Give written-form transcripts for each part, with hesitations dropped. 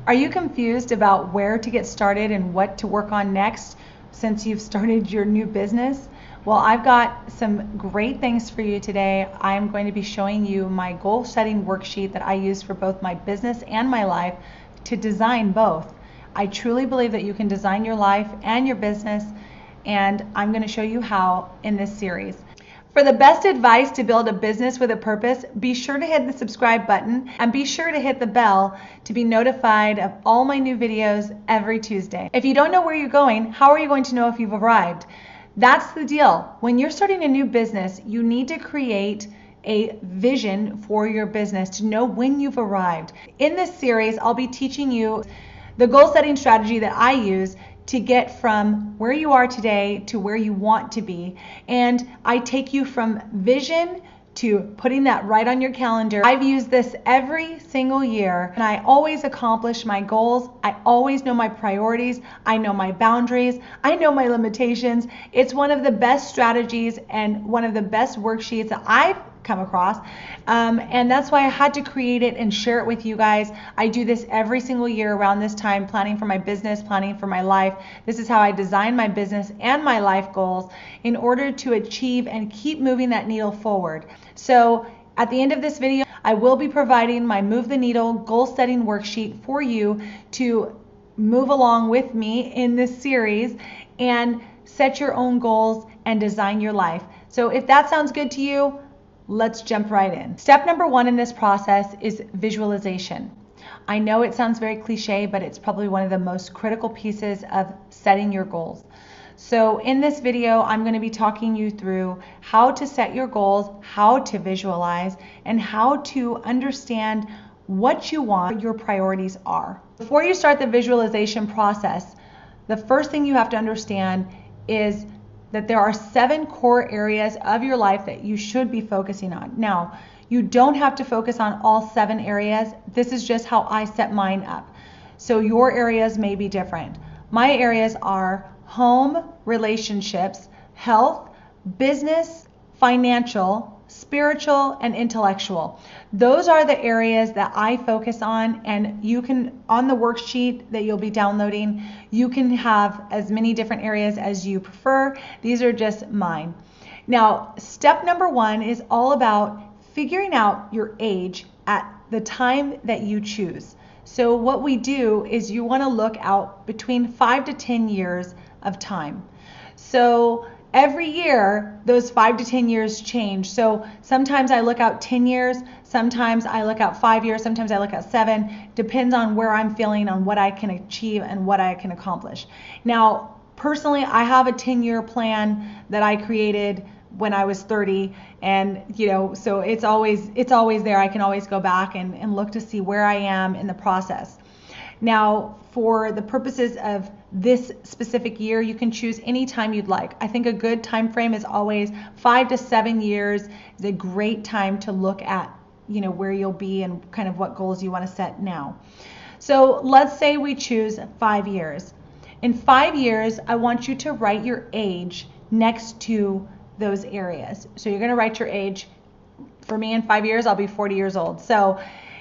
Are you confused about where to get started and what to work on next since you've started your new business? Well, I've got some great things for you today. I'm going to be showing you my goal setting worksheet that I use for both my business and my life to design both. I truly believe that you can design your life and your business, and I'm going to show you how in this series. For the best advice to build a business with a purpose, be sure to hit the subscribe button and be sure to hit the bell to be notified of all my new videos every Tuesday. If you don't know where you're going, how are you going to know if you've arrived? That's the deal. When you're starting a new business, you need to create a vision for your business to know when you've arrived. In this series, I'll be teaching you the goal setting strategy that I use to get from where you are today to where you want to be. And I take you from vision to putting that right on your calendar. I've used this every single year and I always accomplish my goals. I always know my priorities. I know my boundaries. I know my limitations. It's one of the best strategies and one of the best worksheets that I've come across. And that's why I had to create it and share it with you guys. I do this every single year around this time, planning for my business, planning for my life. This is how I design my business and my life goals in order to achieve and keep moving that needle forward. So at the end of this video, I will be providing my Move the Needle goal setting worksheet for you to move along with me in this series and set your own goals and design your life. So if that sounds good to you, let's jump right in. Step number one in this process is visualization. I know it sounds very cliche, but it's probably one of the most critical pieces of setting your goals. So in this video, I'm going to be talking you through how to set your goals, how to visualize, and how to understand what you want, what your priorities are. Before you start the visualization process, the first thing you have to understand is that there are 7 core areas of your life that you should be focusing on. Now, you don't have to focus on all 7 areas. This is just how I set mine up. So your areas may be different. My areas are home, relationships, health, business, financial, spiritual, and intellectual. Those are the areas that I focus on, and you can, on the worksheet that you'll be downloading, you can have as many different areas as you prefer. These are just mine. Now, step number 1 is all about figuring out your age at the time that you choose. So what we do is you want to look out between 5 to 10 years of time. So every year, those 5 to 10 years change. So sometimes I look out 10 years, sometimes I look out 5 years, sometimes I look out 7. Depends on where I'm feeling, on what I can achieve and what I can accomplish. Now, personally, I have a 10-year plan that I created when I was 30, and so it's always there. I can always go back and look to see where I am in the process. Now, for the purposes of this specific year, you can choose any time you'd like. I think a good time frame is always 5 to 7 years is a great time to look at, where you'll be and kind of what goals you want to set now. So let's say we choose 5 years. In 5 years, I want you to write your age next to those areas. So you're going to write your age. For me, in 5 years, I'll be 40 years old. So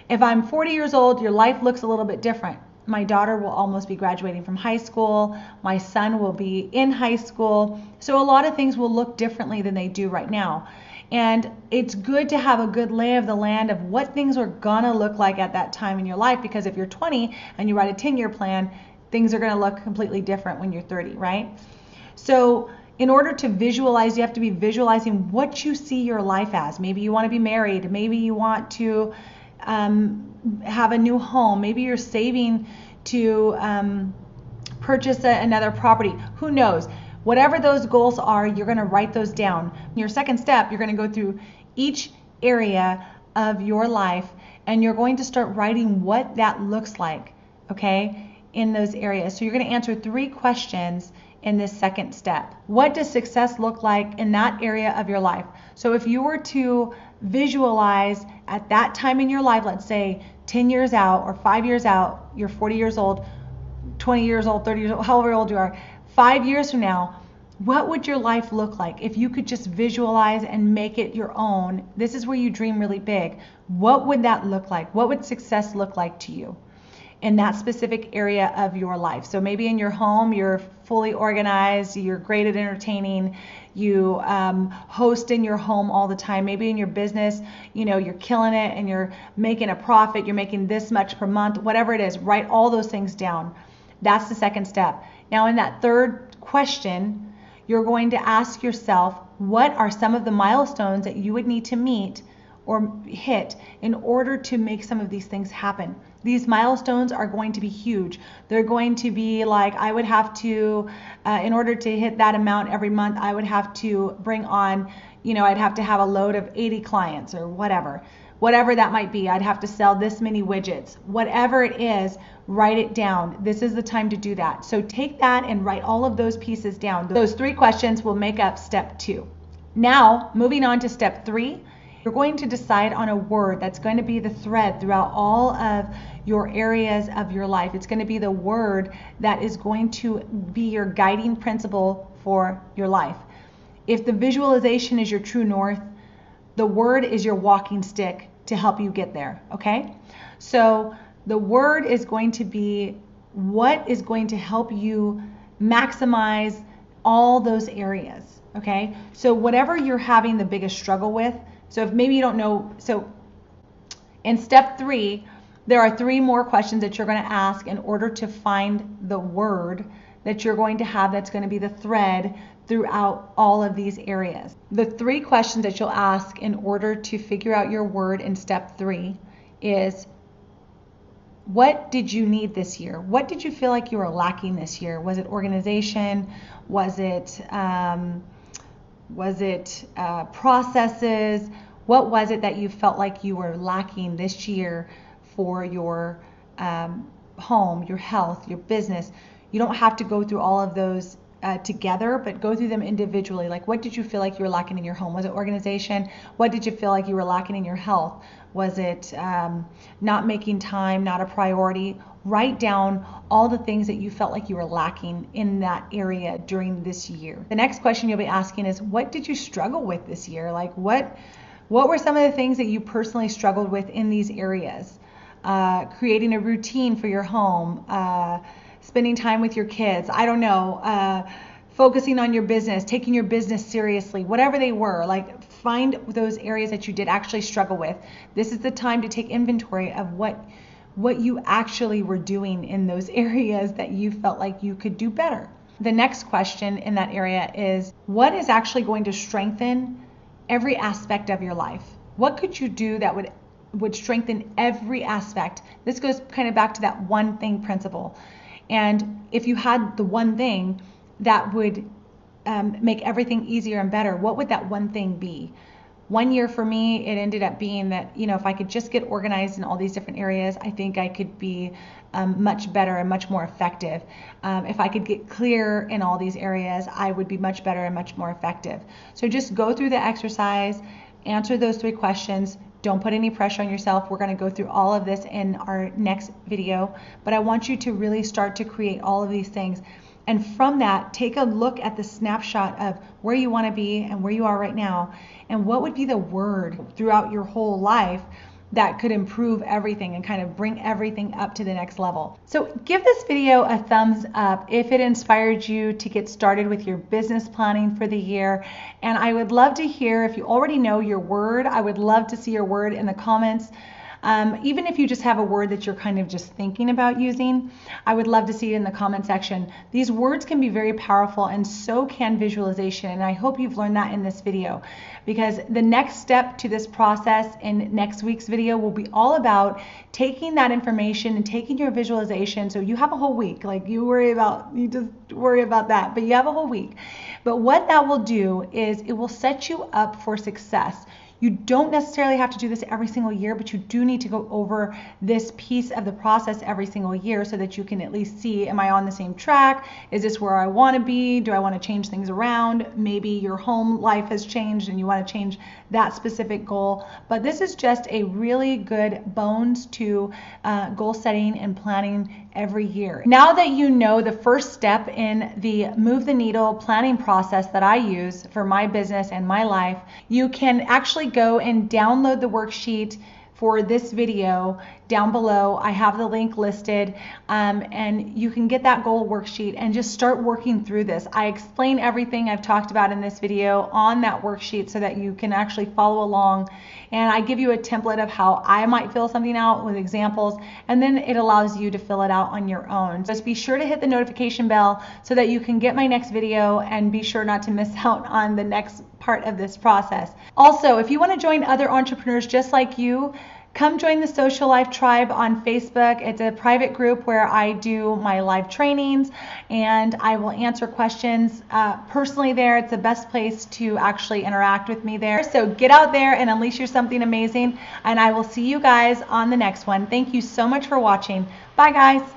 if I'm 40 years old, your life looks a little bit different. My daughter will almost be graduating from high school. My son will be in high school. So a lot of things will look differently than they do right now. And it's good to have a good lay of the land of what things are gonna look like at that time in your life, because if you're 20 and you write a 10-year plan, things are gonna look completely different when you're 30, right? So in order to visualize, you have to be visualizing what you see your life as. Maybe you want to be married. Maybe you want to have a new home. Maybe you're saving to purchase another property. Who knows? Whatever those goals are, you're going to write those down. Your second step, you're going to go through each area of your life and you're going to start writing what that looks like, okay, in those areas. So you're going to answer 3 questions in this second step. What does success look like in that area of your life? So if you were to visualize at that time in your life, let's say 10 years out or 5 years out, you're 40 years old, 20 years old, 30 years old, however old you are, 5 years from now, what would your life look like if you could just visualize and make it your own? This is where you dream really big. What would that look like? What would success look like to you? in that specific area of your life. So maybe in your home, you're fully organized, you're great at entertaining, you host in your home all the time. Maybe in your business, you're killing it and you're making a profit, you're making this much per month, whatever it is, write all those things down. That's the second step. Now in that third question, you're going to ask yourself, what are some of the milestones that you would need to meet or hit in order to make some of these things happen? These milestones are going to be huge. They're going to be like, I would have to, in order to hit that amount every month, I would have to bring on, I'd have to have a load of 80 clients or whatever that might be. I'd have to sell this many widgets. Whatever it is, write it down. This is the time to do that. So take that and write all of those pieces down. Those 3 questions will make up step 2. Now, moving on to step 3, you're going to decide on a word that's going to be the thread throughout all of your areas of your life. It's going to be the word that is going to be your guiding principle for your life. If the visualization is your true north, the word is your walking stick to help you get there, okay? So the word is going to be what is going to help you maximize all those areas, okay? So whatever you're having the biggest struggle with, so if maybe you don't know, so in step 3, there are 3 more questions that you're going to ask in order to find the word that you're going to have that's going to be the thread throughout all of these areas. The 3 questions that you'll ask in order to figure out your word in step 3 is, what did you need this year? What did you feel like you were lacking this year? Was it organization? Was it processes? What was it that you felt like you were lacking this year for your home, your health, your business? You don't have to go through all of those together, but go through them individually. Like, what did you feel like you were lacking in your home? Was it organization? What did you feel like you were lacking in your health? Was it not making time, not a priority? Write down all the things that you felt like you were lacking in that area during this year. The next question you'll be asking is, what did you struggle with this year? Like, what were some of the things that you personally struggled with in these areas? Creating a routine for your home, spending time with your kids, I don't know, focusing on your business, taking your business seriously, whatever they were. Like, find those areas that you did actually struggle with. This is the time to take inventory of what you actually were doing in those areas that you felt like you could do better. The next question in that area is, what is actually going to strengthen every aspect of your life? What could you do that would strengthen every aspect? This goes kind of back to that one thing principle. And if you had the one thing that would make everything easier and better, what would that one thing be? One year for me, it ended up being that, if I could just get organized in all these different areas, I think I could be much better and much more effective. If I could get clear in all these areas, I would be much better and much more effective. So just go through the exercise, answer those 3 questions. Don't put any pressure on yourself. We're going to go through all of this in our next video, but I want you to really start to create all of these things. And from that, take a look at the snapshot of where you want to be and where you are right now, and what would be the word throughout your whole life that could improve everything and kind of bring everything up to the next level. So give this video a thumbs up if it inspired you to get started with your business planning for the year. And I would love to hear, if you already know your word, I would love to see your word in the comments. Even if you just have a word that you're kind of just thinking about using, I would love to see it in the comment section. These words can be very powerful, and so can visualization, and I hope you've learned that in this video, because the next step to this process in next week's video will be all about taking that information and taking your visualization. So you have a whole week, like you just worry about that, but you have a whole week. But what that will do is it will set you up for success. You don't necessarily have to do this every single year, but you do need to go over this piece of the process every single year so that you can at least see, am I on the same track? Is this where I want to be? Do I want to change things around? Maybe your home life has changed and you want to change that specific goal. But this is just a really good bones to goal setting and planning every year. Now that you know the first step in the move the needle planning process that I use for my business and my life, you can actually go and download the worksheet for this video down below. I have the link listed, and you can get that goal worksheet and just start working through this. I explain everything I've talked about in this video on that worksheet so that you can actually follow along, and I give you a template of how I might fill something out with examples, and then it allows you to fill it out on your own. Just be sure to hit the notification bell so that you can get my next video, and be sure not to miss out on the next part of this process. Also, if you want to join other entrepreneurs just like you, come join the Socialife tribe on Facebook. It's a private group where I do my live trainings and I will answer questions personally there. It's the best place to actually interact with me there. So get out there and unleash your something amazing, and I will see you guys on the next one. Thank you so much for watching. Bye guys.